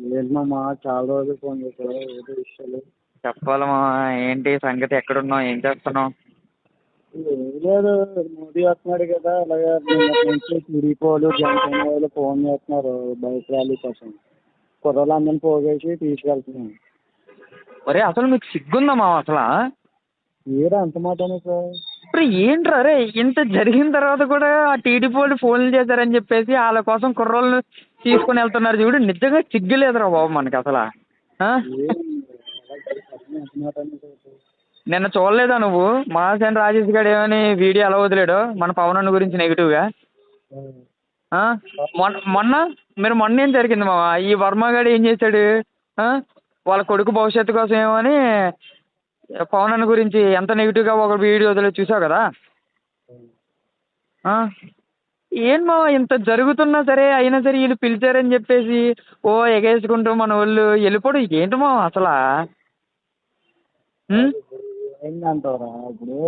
ఏంటి మామ చాలా రోజులు ఫోన్ చేశావు, ఏంటి విషయాలు? చెప్పాలి మామ. ఏంటి సంగతి? ఎక్కడున్నావు? ఏం చేస్తున్నావు? ఏం లేదు, మోదీ వస్తున్నాడు కదా, అలాగే నిన్నటి నుంచి టీడీపీ వాళ్ళు జనసేన వాళ్ళు ఫోన్ చేస్తున్నారు బైక్ ర్యాలీ కోసం. కుర్రోళ్ళందరినీ పోగేసి తీసుకెళ్తున్నాను. ఒరే అసలు మీకు సిగ్గుందా మామ అసలు? ఏరా అంత మాట అనేసి? ఇప్పుడు ఏంట్రా రే, ఇంత జరిగిన తర్వాత కూడా ఆ టీడీపీ వాళ్ళు ఫోన్లు చేశారని చెప్పేసి వాళ్ళ కోసం కుర్రోళ్ళని తీసుకుని వెళ్తున్నారు చూడు. నిజంగా సిగ్గు లేదురా బాబు మనకి అసలు. ఆ? ఎంత మాట అనేసి? నిన్న చూడలేదా నువ్వు మాసేన రాజేష్ గారు ఏమని వీడియో ఎలా వదిలాడో మన పవన్ అన్న గురించి నెగిటివ్గా? మొన్న మొన్న ఏం జరిగింది మామ? ఈ వర్మ గారు ఏం చేశాడు? ఆ? వాళ్ళ కొడుకు భవిష్యత్తు కోసం ఏమని పవన్ అన్న గురించి ఎంత నెగిటివ్గా ఒక వీడియో వదిలేదు చూసావు కదా? ఏం మామ ఇంత జరుగుతున్నా సరే అయినా సరే వీళ్ళు పిలిచారని చెప్పేసి ఓ ఎగేసుకుంటూ మన వాళ్ళు వెళ్ళిపోవడం ఏంటి మామ అసలు? ఏంటంటారా ఇప్పుడు?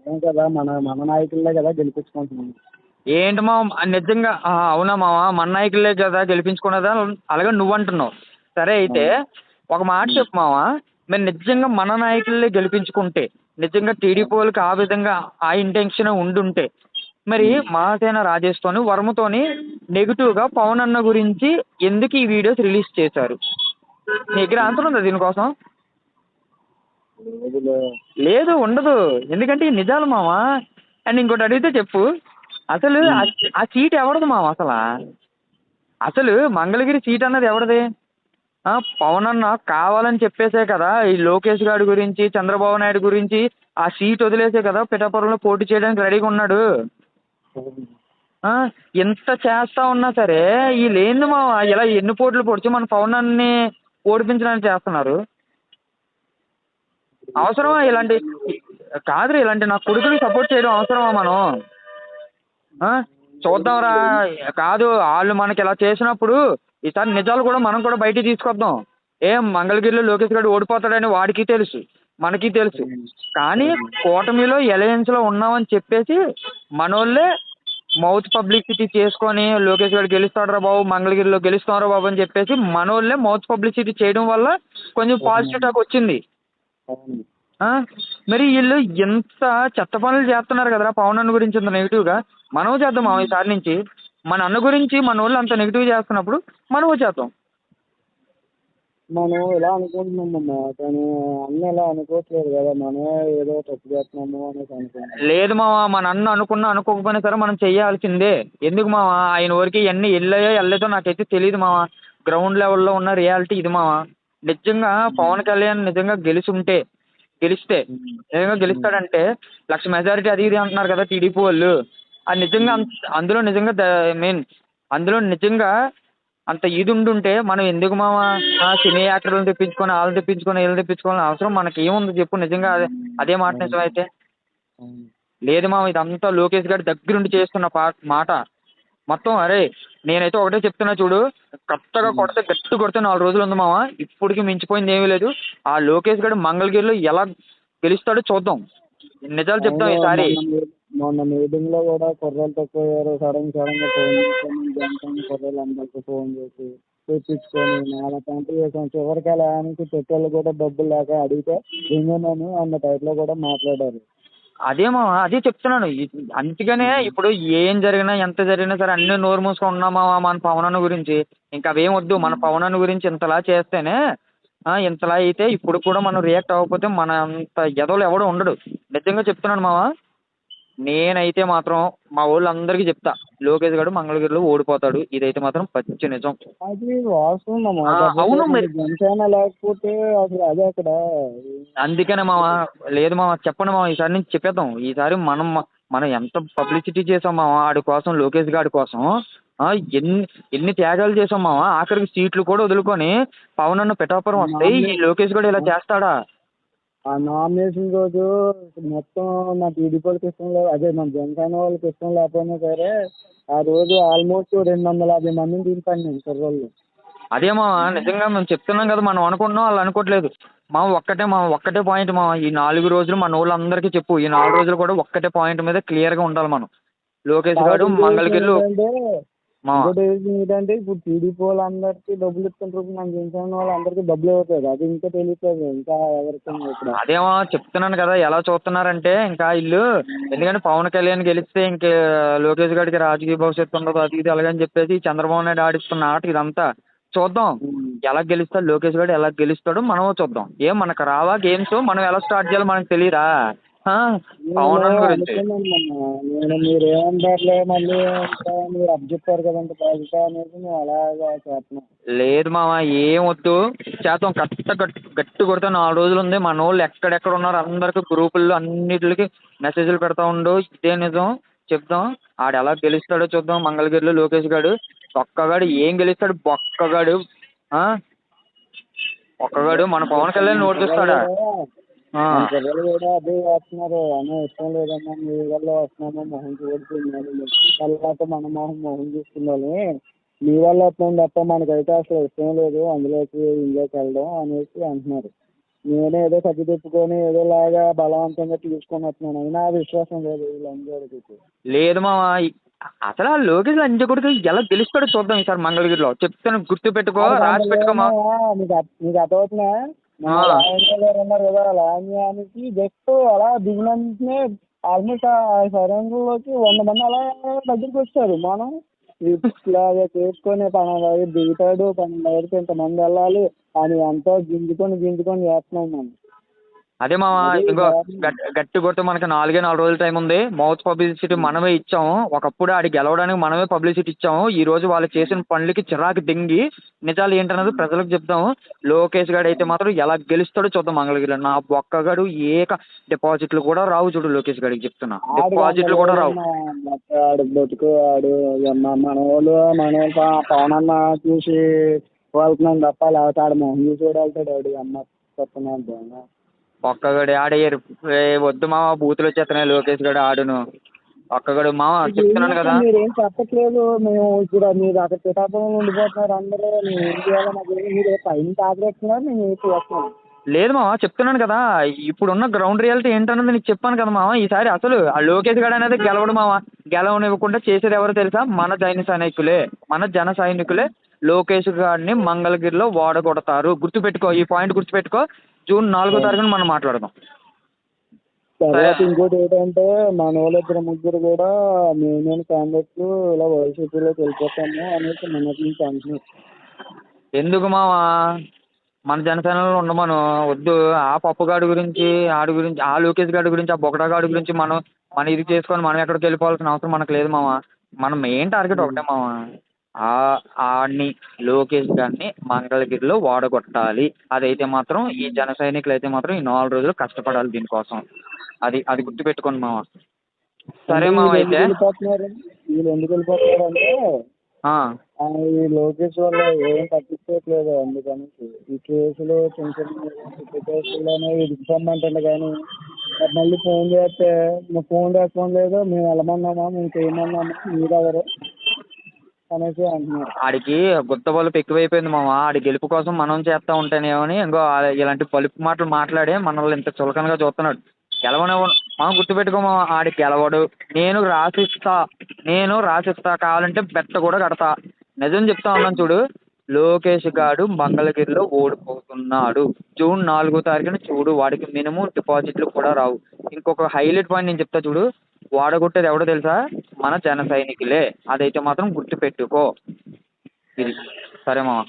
మనం కదా, మన మన నాయకులే కదా గెలిపించుకుంటున్నాం. ఏంటి మామ నిజంగా? అవునా మామ, మన నాయకులే కదా గెలిపించుకున్నదా? అలాగే నువ్వు అంటున్నావు సరే. అయితే ఒక మాట చెప్పు మామ, మీరు నిజంగా మన నాయకులే గెలిపించుకుంటే, నిజంగా టీడీపీ వాళ్ళకి ఆ విధంగా ఆ ఇంటెన్షన్ ఉండుంటే మరి మాసేన రాజేష్తోని వర్మతోని నెగిటివ్గా పవన్ అన్న గురించి ఎందుకు ఈ వీడియోస్ రిలీజ్ చేశారు? నీ దగ్గర ఆన్సర్ ఉందా దీనికోసం? లేదు, ఉండదు. ఎందుకంటే ఈ నిజాలు మామ. అండ్ ఇంకోటి అడిగితే చెప్పు, అసలు ఆ సీట్ ఎవరిది మామ అసలు? అసలు మంగళగిరి సీట్ అన్నది ఎవరిది? పవన్ అన్న కావాలని చెప్పేసే కదా ఈ లోకేష్ గారి గురించి చంద్రబాబు నాయుడు గురించి ఆ సీట్ వదిలేసే కదా పిఠాపురంలో పోటీ చేయడానికి రెడీగా ఉన్నాడు. ఎంత చేస్తా ఉన్నా సరే వీళ్ళు ఏంది మామ ఇలా ఎన్ని పోట్లు పొడిచి మన పవన్ అన్ని ఓడిపించడానికి చేస్తున్నారు? అవసరమా ఇలాంటి? కాదురా, ఇలాంటి నా కొడుకుని సపోర్ట్ చేయడం అవసరమా మనం? చూద్దాంరా. కాదు, వాళ్ళు మనకి ఇలా చేసినప్పుడు ఈసారి నిజాలు కూడా మనం కూడా బయటికి తీసుకొద్దాం. మంగళగిరిలో లోకేష్ గారు ఓడిపోతాడని వాడికి తెలుసు, మనకి తెలుసు. కానీ కూటమిలో అలయన్స్లో ఉన్నామని చెప్పేసి మనోళ్ళే మౌత్ పబ్లిసిటీ చేసుకొని లోకేష్ గారు గెలుస్తాడురా బాబు, మంగళగిరిలో గెలుస్తాంరా బాబు అని చెప్పేసి మనోళ్ళే మౌత్ పబ్లిసిటీ చేయడం వల్ల కొంచెం పాజిటివ్ టాక్ వచ్చింది. మరి వీళ్ళు ఎంత చెత్త పనులు చేస్తున్నారు కదరా పవన్ అన్న గురించి అంత నెగిటివ్గా. మనం చేద్దాం ఈసారి నుంచి. మన అన్న గురించి మన వాళ్ళు అంత నెగిటివ్ చేస్తున్నప్పుడు మనము చేద్దాం. మనం ఇలా అనుకుంటున్నామమ్మా, కానీ అన్న ఇలా అనుకోవట్లేదు కదా, మనమే ఏదో తప్పు చేస్తున్నాము అనేసి అనుకుంటున్నాం. లేదు మామ, మన అన్న అనుకున్నా అనుకోకపోయినా సరే మనం చెయ్యాల్సిందే. ఎందుకు మామ? ఆయన వరకు ఇవన్నీ వెళ్ళాయో వెళ్ళలేదో నాకైతే తెలియదు మామ. గ్రౌండ్ లెవెల్లో ఉన్న రియాలిటీ ఇది మామ. నిజంగా పవన్ కళ్యాణ్ నిజంగా గెలిస్తే నిజంగా గెలుస్తాడంటే 1,00,000 మెజారిటీ అది ఇది అంటున్నారు కదా టీడీపీ వాళ్ళు. అది నిజంగా అందులో నిజంగా అందులో నిజంగా అంత ఇది ఉండుంటే మనం ఎందుకు మామ సినీ యాక్టర్లను తెప్పించుకొని వాళ్ళని తెప్పించుకొని వీళ్ళని తెప్పించుకోవాలని అవసరం మనకి ఏముంది చెప్పు? నిజంగా అదే మాట నిజమైతే. లేదు మామ, ఇదంతా లోకేష్ గారి దగ్గరుండి చేస్తున్న మాట మొత్తం. అరే నేనైతే ఒకటే చెప్తున్నా చూడు, కరెక్ట్గా కొడితే గట్టి కొడితే 4 రోజులు ఉంది మామ. ఇప్పటికి మించిపోయింది ఏమీ లేదు. ఆ లోకేష్ గారు మంగళగిరిలో ఎలా గెలుస్తాడో చూద్దాం. నిజాలు చెప్తాం ఈసారి. మొన్న మీటింగ్ లో కూడా కుర్రలు తక్కువయ్యారు, సడన్ గా ఫోన్ చేసుకొని జనసేన కుర్రలు అందరికి ఫోన్ చేసి తెప్పించుకొని 4 గంటలు చేసాం. చివరికి అలా నుంచి పెట్రోల్ కూడా డబ్బులు లేక అడిగితే దింగనని అన్న టైప్లో కూడా మాట్లాడారు. అదే మామ, అదే చెప్తున్నాను. అందుకనే ఇప్పుడు ఏం జరిగినా ఎంత జరిగినా సరే అన్ని నోరు మూసుకొని ఉన్నామా మన పవన్ అన్న గురించి. ఇంకా అవేం వద్దు. మన పవన్ అన్న గురించి ఇంతలా చేస్తేనే ఇంతలా అయితే ఇప్పుడు కూడా మనం రియాక్ట్ అవ్వకపోతే మన అంత ఎదవలు ఎవడు ఉండడు. నిజంగా చెప్తున్నాను మామ. నేనైతే మాత్రం మా వాళ్ళందరికీ చెప్తా, లోకేష్ గారు మంగళగిరిలో ఓడిపోతాడు. ఇదైతే మాత్రం పచ్చి నిజం. అది వాస్తవం. అవును మరి. జనసేన లేకపోతే అసలు అదే అక్కడ. అందుకనే మామ. లేదు మామ, చెప్పండి మామ, ఈసారి నుంచి చెప్పేద్దాం. ఈసారి మనం ఎంత పబ్లిసిటీ చేసాం మామ ఆడి కోసం, లోకేష్ గారి కోసం. ఎన్ని త్యాగాలు చేసాం మామ. ఆఖరికి సీట్లు కూడా వదులుకొని పవన్ అన్న పిఠాపురం వస్తే ఈ లోకేష్ గారు ఇలా చేస్తాడా? ఆ నామినేషన్ రోజు మొత్తం నా టీడీపీ వాళ్ళకి ఇష్టం లేదు, అదే మన జనసేన వాళ్ళకి ఇష్టం లేకపోయినా సరే ఆ రోజు ఆల్మోస్ట్ 250 మందిని దింపాను నేను కుర్రోళ్ళు. అదే మామ, నిజంగా మేము చెప్తున్నాం కదా, మనం అనుకుంటున్నాం వాళ్ళు అనుకోవట్లేదు. ఒక్కటే పాయింట్ మామ. ఈ 4 రోజులు మన వాళ్ళందరికీ చెప్పు, ఈ 4 రోజులు కూడా ఒక్కటే పాయింట్ మీద క్లియర్గా ఉండాలి మనం. లోకేష్ గారు మంగళగిరిలో మావా. ఇంకోటి ఏంటంటే ఇప్పుడు టీడీపీ వాళ్ళందరికీ డబ్బులు ఇస్తుంటారు, ఇప్పుడు మన జనసేన వాళ్ళందరికీ డబ్బులు అవుతుంది, అది ఇంకా తెలియట్లేదు ఇంకా ఎవరికైనా ఇప్పుడు. అదేమో చెప్తున్నాను కదా ఎలా చూస్తున్నారంటే ఇంకా ఇల్లు, ఎందుకంటే పవన్ కళ్యాణ్ గెలిస్తే ఇంక లోకేష్ గారికి రాజకీయ భవిష్యత్తు ఉండదు అది ఇది అలాగని చెప్పేసి చంద్రబాబు నాయుడు ఆడిస్తున్న ఆట ఇదంతా. చూద్దాం ఎలా గెలుస్తాడు లోకేష్ గారు, ఎలా గెలుస్తాడో మనం చూద్దాం. ఏం మనకు రావా గేమ్స్, మనం ఎలా స్టార్ట్ చేయాలో మనకు తెలియదా పవన్ నేను గురించి. అనుకున్నాను నేను మీరు ఏమంటారులే మళ్ళీ ఇంకా మీరు అప్ చెప్పారు కదండి బాధ్యత అనేది నేను అలాగా చేస్తున్నాను. లేదు మామ ఏం వద్దు, చేద్దాం గట్టి కొడితే 4 రోజులు ఉంది. మన వాళ్ళు ఎక్కడెక్కడ ఉన్నారు అందరికి గ్రూపుల్లో అన్నిటికి మెసేజ్లు పెడతా ఉండు, ఇదే నిజం చెప్దాం. ఆడు ఎలా గెలుస్తాడో చూద్దాం. మంగళగిరిలో లోకేష్ గాడు ఒక్కగాడు ఏం గెలుస్తాడు, బొక్కగాడు ఒక్కగాడు మన పవన్ కళ్యాణ్ ఓడిపిస్తాడా? మన పిల్లలు కూడా అదే చేస్తున్నారు, అనే ఇష్టం లేదమ్మా మీ వల్ల వస్తున్నామో మొహం చూడుతున్నాడు, తర్వాత మన మొహం చూస్తున్నాను, మీ వల్ల వస్తుంది తప్ప మనకైతే అసలు ఇష్టం లేదు అందులోకి ఇంట్లోకి వెళ్ళడం అనేసి అంటున్నారు. నేనే ఏదో సర్ది తెచ్చుకొని ఏదోలాగా బలవంతంగా తీసుకొని వస్తున్నాను, అయినా విశ్వాసం లేదు వీళ్ళందరికీ. లేదు మామ, అసలు ఆ లోకేష్ లంచగొడుకు ఎలా గెలుస్తాడో చూద్దాం ఈసారి మంగళగిరిలో. చెప్తాను గుర్తు పెట్టుకో, రాసి పెట్టుకోమా. మీకు అర్థమవుతున్నా, మన లావణ్య గారు ఉన్నారు కదా, లావణ్యానికి జస్ట్ అలా దిగినంతనే ఆల్మోస్ట్ ఆ సరైనలోకి 100 మంది అలా దగ్గరికి వచ్చారు. మనం ఇట్లాగా చేసుకొని 12 దిగుతాడు, 12 ఇంతమంది వెళ్ళాలి అని ఎంతో గింజుకొని చేస్తున్నాం మనం. అదే మామ, ఇంకో గట్టి కొడితే మనకి 4 రోజులు టైం ఉంది. మౌత్ పబ్లిసిటీ మనమే ఇచ్చాము. ఒకప్పుడు ఆడి గెలవడానికి మనమే పబ్లిసిటీ ఇచ్చాము. ఈ రోజు వాళ్ళు చేసిన పనులకి చిరాకు దింగి నిజాలు ఏంటన్నది ప్రజలకు చెప్తాము. లోకేష్ గారు అయితే మాత్రం ఎలా గెలుస్తాడో చూద్దాం మంగళగిరిలో. నా బొక్కగాడు డిపాజిట్లు కూడా రావు చూడు, లోకేష్ గారికి చెప్తున్నా, డిపాజిట్లు కూడా రావు. ఆడు బతుకు ఆడు మన వాళ్ళు పవన్ అన్న చూసి వెళ్తున్నాం తప్ప లేకపోతే ఆడు మొహం చూసి వెళ్తాడు ఆడు అమ్మ చెప్తున్నాను. ఒక్కగాడు ఆడేయరు, వద్దు మామ బూతులు వచ్చేస్తున్నాయి లోకేష్ గారు ఆడును. ఒక్కగాడు మామ చెప్తున్నాను కదా. మీరేం చెప్పట్లేదు, మేము ఇప్పుడు మీరు అక్కడ పిఠాపురంలో ఉండిపోతున్నారు అందరూ, మేము ఏం చేయాలో నాకు మీరు పైన తాగేస్తున్నారు, మేము ఏం చేస్తున్నాం. లేదు మామ చెప్తున్నాను కదా, ఇప్పుడున్న గ్రౌండ్ రియాలిటీ ఏంటన్నది నీకు చెప్పాను కదా మామ. ఈసారి అసలు ఆ లోకేష్ గారు అనేది గెలవడు మామ. గెలవనివ్వకుండా చేసేది ఎవరో తెలుసా, మన జన సైనికులే లోకేష్ గారిని మంగళగిరిలో ఓడగొడతారు. గుర్తుపెట్టుకో, ఈ పాయింట్ గుర్తుపెట్టుకో. జూన్ 4వ తారీఖున మనం మాట్లాడదాం. తర్వాత ఇంకోటి ఏంటంటే మన వాళ్ళు 2-3 కూడా మేము క్యాండిడేట్స్ ఇలా వైసీపీలోకి వెళ్ళిపోతాము అనేసి మొన్నటి నుంచి అంటున్నారు. ఎందుకు మావా, మన జనసేనలో ఉండమను. వద్దు ఆ పప్పుగాడి గురించి ఆ లోకేష్ గాడి గురించి ఆ బొగడాగాడి గురించి మనం ఇది చేసుకొని మనం ఎక్కడికి వెళ్ళిపోవాల్సిన అవసరం మనకు లేదు మామ. మన మెయిన్ టార్గెట్ ఒకటే మామ, ఆడిని లోకేష్ గారిని మంగళగిరిలో ఓడగొట్టాలి. అదైతే మాత్రం ఈ జన సైనికులు అయితే మాత్రం ఈ 4 రోజులు కష్టపడాలి దీనికోసం. అది గుర్తుపెట్టుకోండి మామ. సరే మామ అయితే. వీళ్ళు ఎందుకు వెళ్ళిపోతున్నారు అంటే ఈ లోకేష్ వల్ల ఏం పట్టించుకోవట్లేదు, అందుకని ఈ కేసులు చిన్న చిన్న కేసుల్లోనే ఇరుక్కుపోమంటుంది. కానీ మళ్ళీ ఫోన్ చేస్తే నువ్వు ఫోన్ రెస్పాండ్ లేదు, మేము వెళ్ళమన్నామా మేము చేయమన్నామా మీరెవరు అనేసి అంటున్నారు. ఆడికి గుత్త బలుపు ఎక్కువైపోయింది మామ. ఆడి గెలుపు కోసం మనం చేస్తూ ఉంటేనేమని ఇంకో ఇలాంటి పలుపు మాటలు మాట్లాడే మనల్ని ఇంత చులకనగా చూస్తున్నాడు. గెలవనివ్వను మనం గుర్తుపెట్టుకో మామ, ఆడి గెలవడు. నేను రాసిస్తా కావాలంటే బెట్ట కూడా కడతా. నిజం చెప్తా ఉన్నాను చూడు, లోకేష్ గాడు మంగళగిరిలో ఓడిపోతున్నాడు. జూన్ 4వ తారీఖున చూడు, వాడికి మినిమం డిపాజిట్లు కూడా రావు. ఇంకొక హైలైట్ పాయింట్ నేను చెప్తా చూడు, ఓడగొట్టేది ఎవడో తెలుసా, మన జన సైనికులే. అదైతే మాత్రం గుర్తుపెట్టుకో. ఇది సరే మామ.